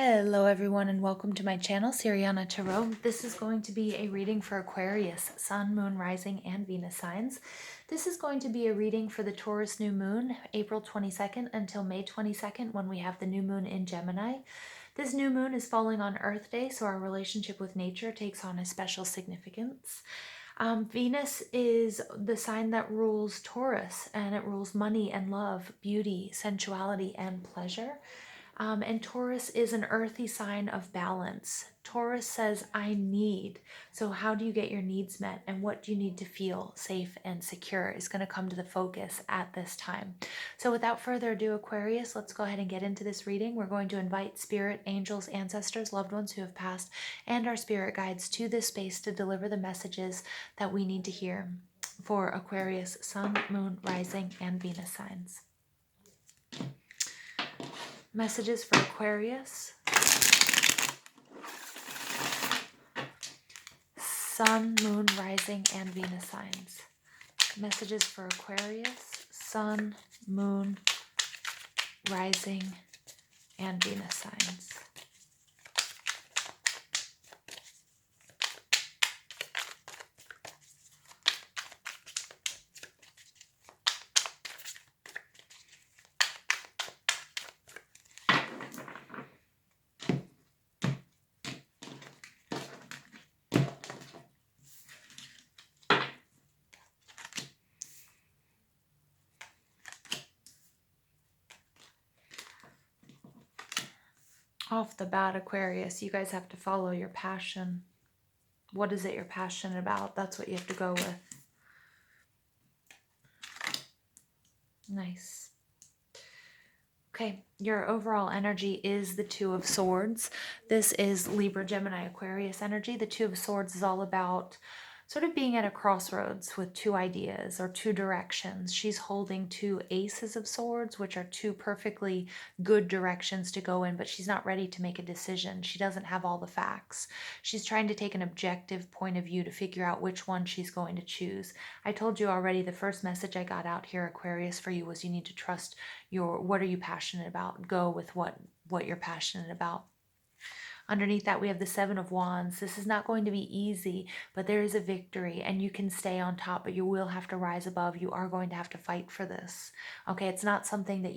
Hello everyone and welcome to my channel, Siriana Tarot. This is going to be a reading for Aquarius, Sun, Moon, Rising, and Venus signs. This is going to be a reading for the Taurus new moon, April 22nd until May 22nd when we have the new moon in Gemini. This new moon is falling on Earth Day, so our relationship with nature takes on a special significance. Venus is the sign that rules Taurus, and it rules money and love, beauty, sensuality, and pleasure. And Taurus is an earthy sign of balance. Taurus says, I need. So how do you get your needs met? And what do you need to feel safe and secure is going to come to the focus at this time. So without further ado, Aquarius, let's go ahead and get into this reading. We're going to invite spirit, angels, ancestors, loved ones who have passed, and our spirit guides to this space to deliver the messages that we need to hear for Aquarius, Sun, Moon, Rising, and Venus signs. Messages for Aquarius, Sun, Moon, Rising, and Venus signs. Messages for Aquarius, Sun, Moon, Rising, and Venus signs. Off the bat, Aquarius, you guys have to follow your passion. What is it you're passionate about? That's what you have to go with. Nice. Okay, your overall energy is the Two of Swords. This is Libra, Gemini, Aquarius energy. The Two of Swords is all about sort of being at a crossroads with two ideas or two directions. She's holding two Aces of Swords, which are two perfectly good directions to go in, but she's not ready to make a decision. She doesn't have all the facts. She's trying to take an objective point of view to figure out which one she's going to choose. I told you already, the first message I got out here, Aquarius, for you was you need to trust what are you passionate about? Go with what you're passionate about. Underneath that, we have the Seven of Wands. This is not going to be easy, but there is a victory and you can stay on top, but you will have to rise above. You are going to have to fight for this. Okay, it's not something that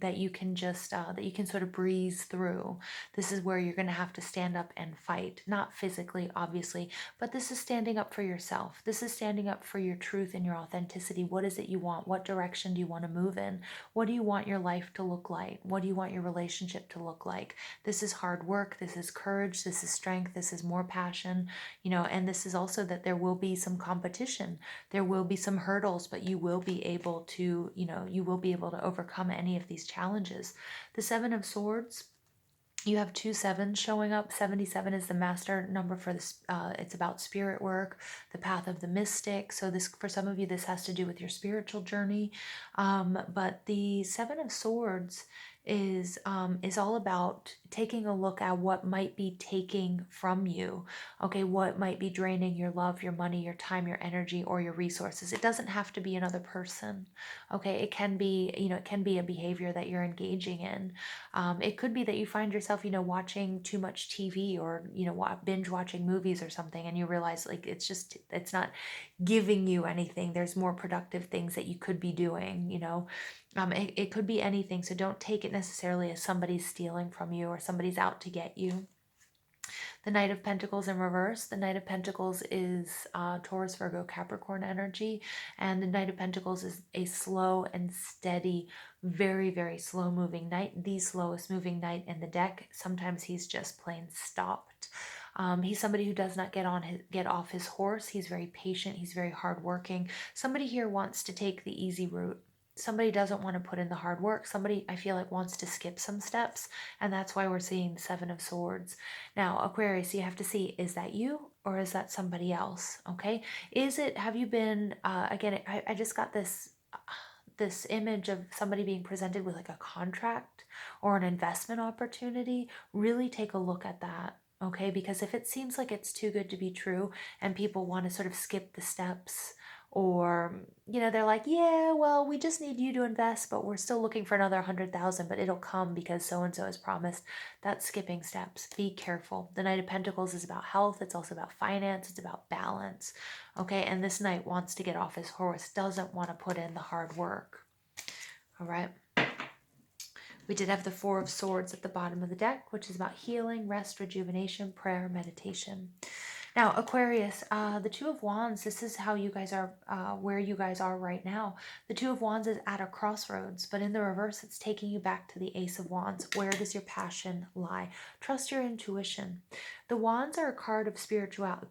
that you can just, that you can sort of breeze through. This is where you're going to have to stand up and fight, not physically, obviously, but this is standing up for yourself. This is standing up for your truth and your authenticity. What is it you want? What direction do you want to move in? What do you want your life to look like? What do you want your relationship to look like? This is hard work. This is courage. This is strength. This is more passion, and this is also that there will be some competition. There will be some hurdles, but you will be able to, you will be able to overcome any of these challenges. The Seven of Swords, you have two sevens showing up. 77 is the master number for this. It's about spirit work, the path of the mystic. So this, for some of you, this has to do with your spiritual journey. But the Seven of Swords is all about taking a look at what might be taking from you. Okay, what might be draining your love, your money, your time, your energy, or your resources. It doesn't have to be another person. Okay, it can be, it can be a behavior that you're engaging in. It could be that you find yourself, watching too much TV or, binge watching movies or something, and you realize like it's not giving you anything. There's more productive things that you could be doing, it could be anything. So don't take it necessarily as somebody's stealing from you or somebody's out to get you. The Knight of Pentacles in reverse. The Knight of Pentacles is Taurus, Virgo, Capricorn energy. And the Knight of Pentacles is a slow and steady, very, very slow moving knight. The slowest moving knight in the deck. Sometimes he's just plain stopped. He's somebody who does not get off his horse. He's very patient. He's very hardworking. Somebody here wants to take the easy route. Somebody doesn't want to put in the hard work. Somebody, I feel like, wants to skip some steps, and that's why we're seeing the Seven of Swords. Now, Aquarius, you have to see, is that you or is that somebody else? Okay, have you been, again, I just got this image of somebody being presented with like a contract or an investment opportunity. Really take a look at that. Okay, because if it seems like it's too good to be true and people want to sort of skip the steps or, they're like, yeah, well, we just need you to invest, but we're still looking for another 100,000, but it'll come because so-and-so has promised. That's skipping steps. Be careful. The Knight of Pentacles is about health. It's also about finance. It's about balance. Okay. And this knight wants to get off his horse, doesn't want to put in the hard work. All right. We did have the Four of Swords at the bottom of the deck, which is about healing, rest, rejuvenation, prayer, meditation. Now, Aquarius, the Two of Wands, this is how you guys are, where you guys are right now. The Two of Wands is at a crossroads, but in the reverse, it's taking you back to the Ace of Wands. Where does your passion lie? Trust your intuition. The Wands are a card of spirituality,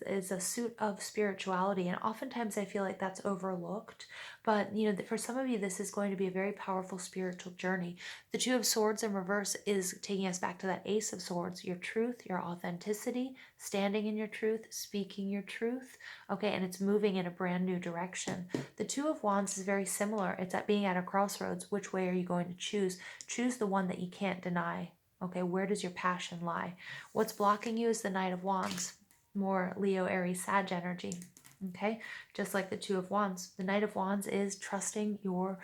is a suit of spirituality, and oftentimes I feel like that's overlooked. But, for some of you, this is going to be a very powerful spiritual journey. The Two of Swords in reverse is taking us back to that Ace of Swords, your truth, your authenticity, standing in your truth, speaking your truth, okay, and it's moving in a brand new direction. The Two of Wands is very similar. It's at being at a crossroads. Which way are you going to choose? Choose the one that you can't deny. Okay, where does your passion lie? What's blocking you is the Knight of Wands, more Leo, Aries, Sag energy. Okay, just like the Two of Wands. The Knight of Wands is trusting your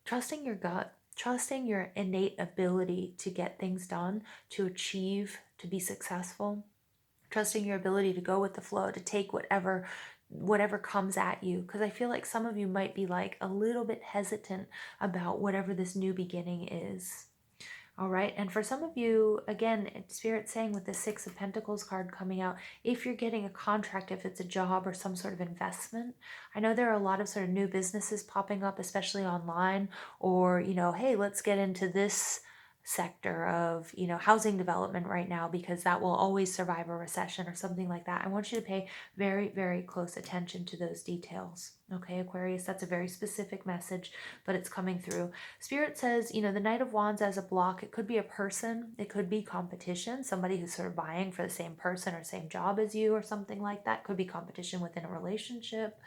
gut, trusting your innate ability to get things done, to achieve, to be successful, trusting your ability to go with the flow, to take whatever comes at you. Because I feel like some of you might be like a little bit hesitant about whatever this new beginning is. All right. And for some of you, again, Spirit's saying with the Six of Pentacles card coming out, if you're getting a contract, if it's a job or some sort of investment, I know there are a lot of sort of new businesses popping up, especially online, or, hey, let's get into this sector of, housing development right now because that will always survive a recession or something like that. I want you to pay very, very close attention to those details. Okay, Aquarius, that's a very specific message, but it's coming through. Spirit says, the Knight of Wands as a block, it could be a person, it could be competition, somebody who's sort of vying for the same person or same job as you or something like that. Could be competition within a relationship.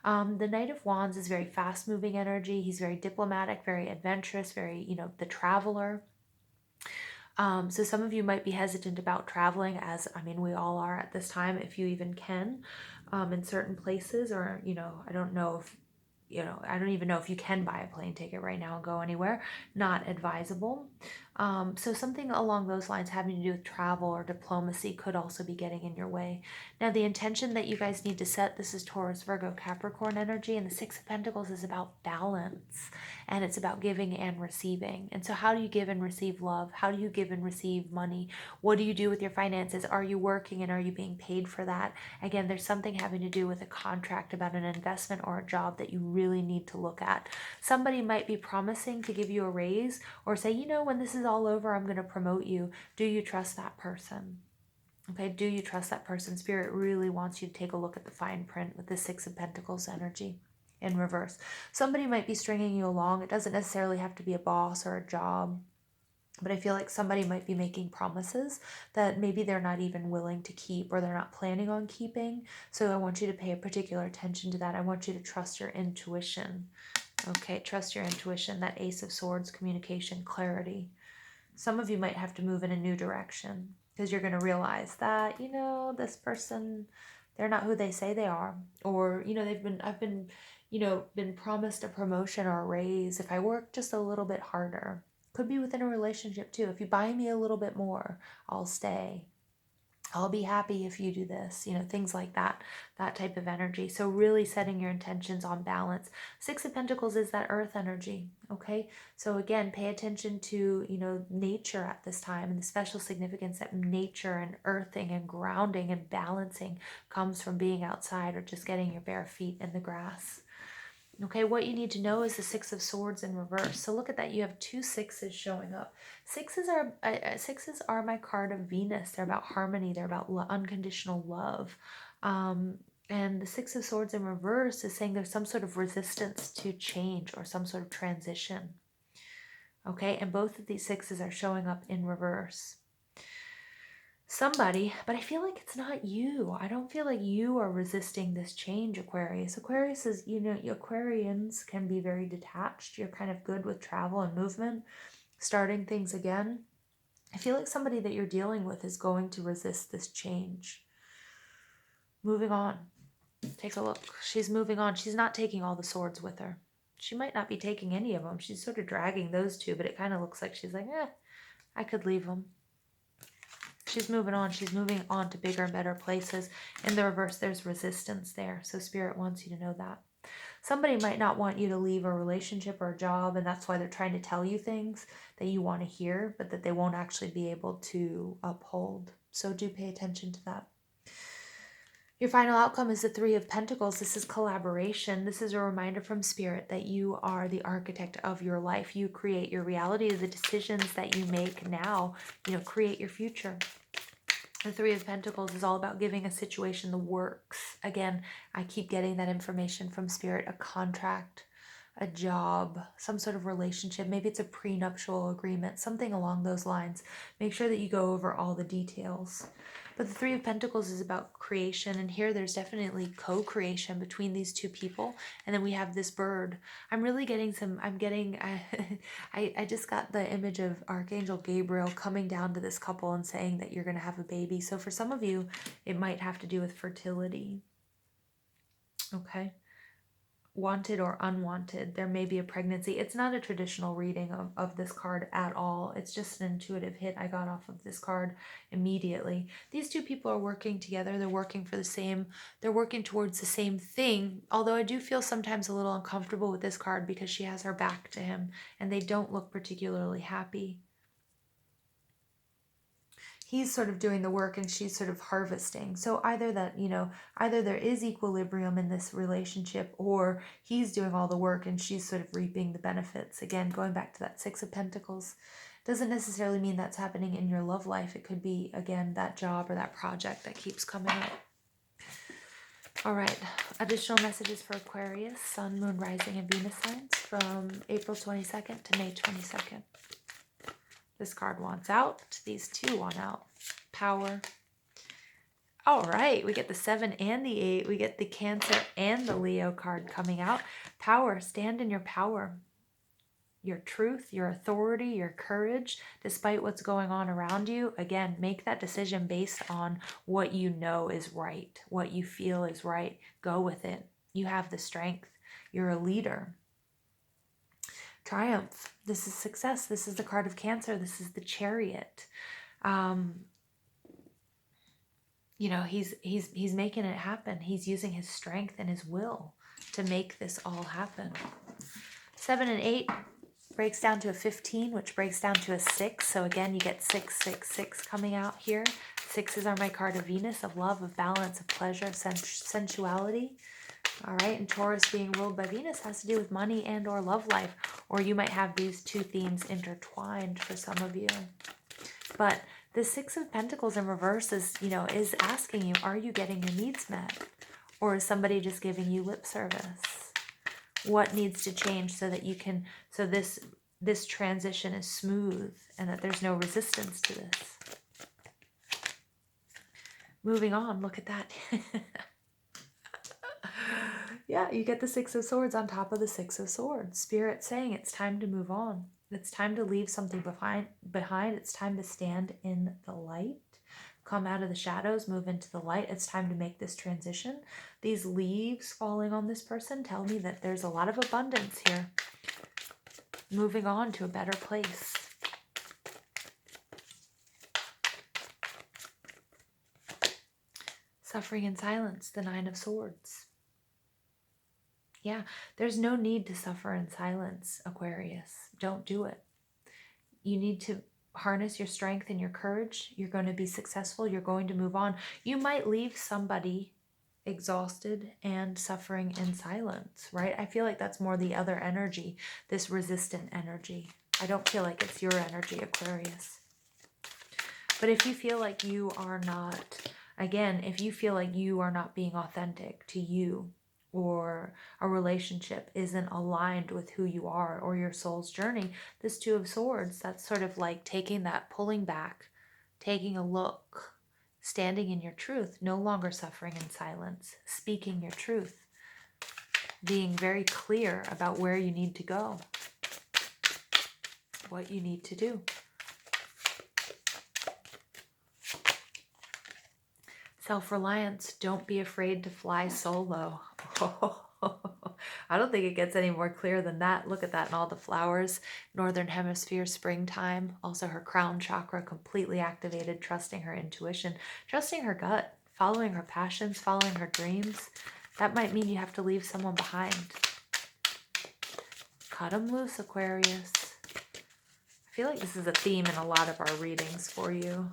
The Knight of Wands is very fast-moving energy. He's very diplomatic, very adventurous, very, the traveler. So some of you might be hesitant about traveling, as we all are at this time, if you even can, in certain places, or I don't know if I don't even know if you can buy a plane ticket right now and go anywhere. Not advisable. So something along those lines having to do with travel or diplomacy could also be getting in your way. Now, the intention that you guys need to set, this is Taurus, Virgo, Capricorn energy, and the Six of Pentacles is about balance, and it's about giving and receiving. And so how do you give and receive love? How do you give and receive money? What do you do with your finances? Are you working and are you being paid for that? Again, there's something having to do with a contract about an investment or a job that you really need to look at. Somebody might be promising to give you a raise or say, when this is all over, I'm going to promote you. Do you trust that person? Okay, do you trust that person? Spirit really wants you to take a look at the fine print with the Six of Pentacles energy in reverse. Somebody might be stringing you along. It doesn't necessarily have to be a boss or a job, but I feel like somebody might be making promises that maybe they're not even willing to keep, or they're not planning on keeping. So I want you to pay a particular attention to that. I want you to trust your intuition. Okay, trust your intuition. That Ace of Swords, communication, clarity. Some of you might have to move in a new direction because you're going to realize that, this person, they're not who they say they are. Or, I've been promised a promotion or a raise if I work just a little bit harder. Could be within a relationship too. If you buy me a little bit more, I'll stay. I'll be happy if you do this, things like that type of energy. So really setting your intentions on balance. Six of Pentacles is that earth energy, okay? So again, pay attention to, nature at this time, and the special significance that nature and earthing and grounding and balancing comes from being outside or just getting your bare feet in the grass. Okay, what you need to know is the Six of Swords in reverse. So look at that. You have two sixes showing up. Sixes are my card of Venus. They're about harmony. They're about unconditional love. And the Six of Swords in reverse is saying there's some sort of resistance to change or some sort of transition. Okay, and both of these sixes are showing up in reverse. Somebody, but I feel like it's not you. I don't feel like you are resisting this change, Aquarius. Aquarius is, Aquarians can be very detached. You're kind of good with travel and movement, starting things again. I feel like somebody that you're dealing with is going to resist this change. Moving on. Take a look. She's moving on. She's not taking all the swords with her. She might not be taking any of them. She's sort of dragging those two, but it kind of looks like she's like, I could leave them. She's moving on. She's moving on to bigger and better places. In the reverse, there's resistance there. So Spirit wants you to know that. Somebody might not want you to leave a relationship or a job, and that's why they're trying to tell you things that you want to hear, but that they won't actually be able to uphold. So do pay attention to that. Your final outcome is the Three of Pentacles. This is collaboration. This is a reminder from Spirit that you are the architect of your life. You create your reality. The decisions that you make now, create your future. The Three of Pentacles is all about giving a situation the works. Again, I keep getting that information from Spirit, a contract, a job, some sort of relationship. Maybe it's a prenuptial agreement, something along those lines. Make sure that you go over all the details. But the Three of Pentacles is about creation, and here there's definitely co-creation between these two people. And then we have this bird. I'm really getting I just got the image of Archangel Gabriel coming down to this couple and saying that you're going to have a baby. So for some of you, it might have to do with fertility. Okay. Wanted or unwanted, there may be a pregnancy. It's not a traditional reading of this card at all. It's just an intuitive hit I got off of this card immediately. These two people are working together. They're working towards the same thing. Although I do feel sometimes a little uncomfortable with this card because she has her back to him and they don't look particularly happy. He's sort of doing the work and she's sort of harvesting. So either there is equilibrium in this relationship, or he's doing all the work and she's sort of reaping the benefits. Again, going back to that Six of Pentacles, doesn't necessarily mean that's happening in your love life. It could be, again, that job or that project that keeps coming up. All right, additional messages for Aquarius, Sun, Moon, Rising, and Venus signs from April 22nd to May 22nd. This card wants out. These two want out. Power. All right, we get the 7 and the 8. We get the Cancer and the Leo card coming out. Power. Stand in your power. Your truth, your authority, your courage, despite what's going on around you. Again, make that decision based on what you know is right, what you feel is right. Go with it. You have the strength. You're a leader. Triumph. This is success. This is the card of Cancer. This is the Chariot. He's making it happen. He's using his strength and his will to make this all happen. 7 and 8 breaks down to a 15, which breaks down to a 6. So again, you get 6, 6, 6 coming out here. 6s are my card of Venus, of love, of balance, of pleasure, of sensuality. All right, and Taurus being ruled by Venus has to do with money and or love life, or you might have these two themes intertwined for some of you. But the 6 of Pentacles in reverse is asking you, are you getting your needs met? Or is somebody just giving you lip service? What needs to change so that you can, so this transition is smooth and that there's no resistance to this? Moving on, look at that. Yeah, you get the 6 of Swords on top of the 6 of Swords. Spirit saying it's time to move on. It's time to leave something behind. It's time to stand in the light. Come out of the shadows, move into the light. It's time to make this transition. These leaves falling on this person tell me that there's a lot of abundance here. Moving on to a better place. Suffering in silence, the 9 of Swords. Yeah, there's no need to suffer in silence, Aquarius. Don't do it. You need to harness your strength and your courage. You're going to be successful. You're going to move on. You might leave somebody exhausted and suffering in silence, right? I feel like that's more the other energy, this resistant energy. I don't feel like it's your energy, Aquarius. But if you feel like you are not, again, if you feel like you are not being authentic to you, or a relationship isn't aligned with who you are or your soul's journey, this 2 of Swords, that's sort of like taking that, pulling back, taking a look, standing in your truth, no longer suffering in silence, speaking your truth, being very clear about where you need to go, what you need to do. Self-reliance. Don't be afraid to fly solo. I don't think it gets any more clear than that. Look at that and all the flowers. Northern Hemisphere springtime. Also her crown chakra completely activated, trusting her intuition, trusting her gut, following her passions, following her dreams. That might mean you have to leave someone behind. Cut them loose, Aquarius. I feel like this is a theme in a lot of our readings for you.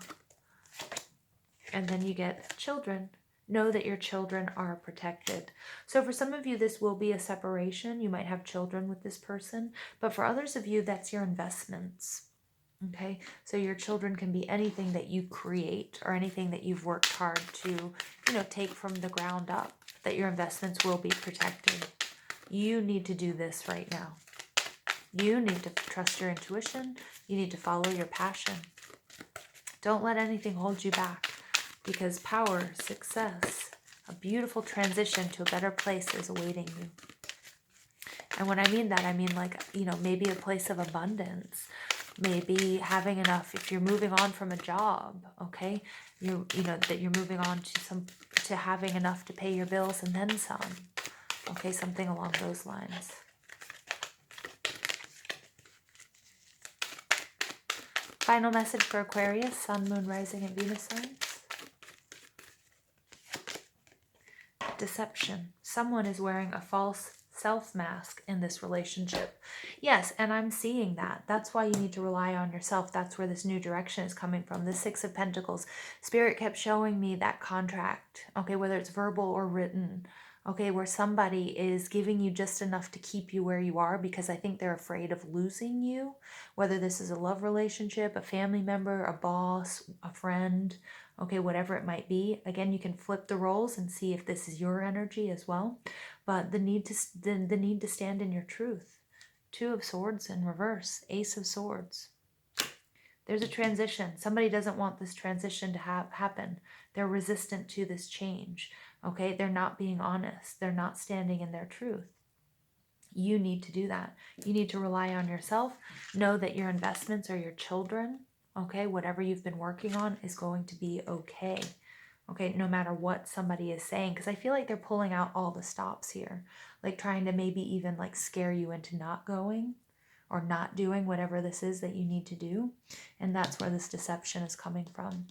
And then you get children. Know that your children are protected. So for some of you, this will be a separation. You might have children with this person. But for others of you, that's your investments. Okay? So your children can be anything that you create or anything that you've worked hard to, take from the ground up. That your investments will be protected. You need to do this right now. You need to trust your intuition. You need to follow your passion. Don't let anything hold you back. Because power, success, a beautiful transition to a better place is awaiting you. And when I mean that, I mean like, maybe a place of abundance. Maybe having enough, if you're moving on from a job, okay? That you're moving on to having enough to pay your bills and then some. Okay, something along those lines. Final message for Aquarius, Sun, Moon, Rising, and Venus signs. Deception. Someone is wearing a false self mask in this relationship. Yes, and I'm seeing that. That's why you need to rely on yourself. That's where this new direction is coming from. The Six of Pentacles. Spirit kept showing me that contract, okay, whether it's verbal or written, okay, where somebody is giving you just enough to keep you where you are because I think they're afraid of losing you, whether this is a love relationship, a family member, a boss, a friend, okay, whatever it might be. Again, you can flip the roles and see if this is your energy as well. But the need to stand in your truth. Two of Swords in reverse. Ace of Swords. There's a transition. Somebody doesn't want this transition to happen. They're resistant to this change. Okay, they're not being honest. They're not standing in their truth. You need to do that. You need to rely on yourself. Know that your investments are your children. Okay, whatever you've been working on is going to be okay. Okay, no matter what somebody is saying, because I feel like they're pulling out all the stops here, like trying to maybe even like scare you into not going or not doing whatever this is that you need to do. And that's where this deception is coming from.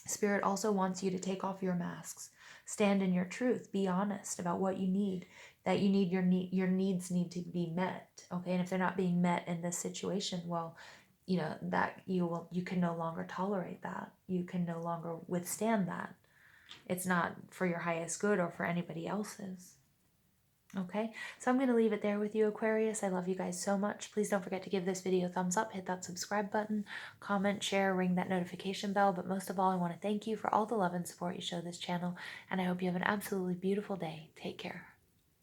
Spirit also wants you to take off your masks, stand in your truth, be honest about what you need, that you need your needs need to be met. Okay, and if they're not being met in this situation, well, that you can no longer tolerate that. You can no longer withstand that. It's not for your highest good or for anybody else's. Okay, so I'm going to leave it there with you, Aquarius. I love you guys so much. Please don't forget to give this video a thumbs up, hit that subscribe button, comment, share, ring that notification bell. But most of all, I want to thank you for all the love and support you show this channel, and I hope you have an absolutely beautiful day. Take care.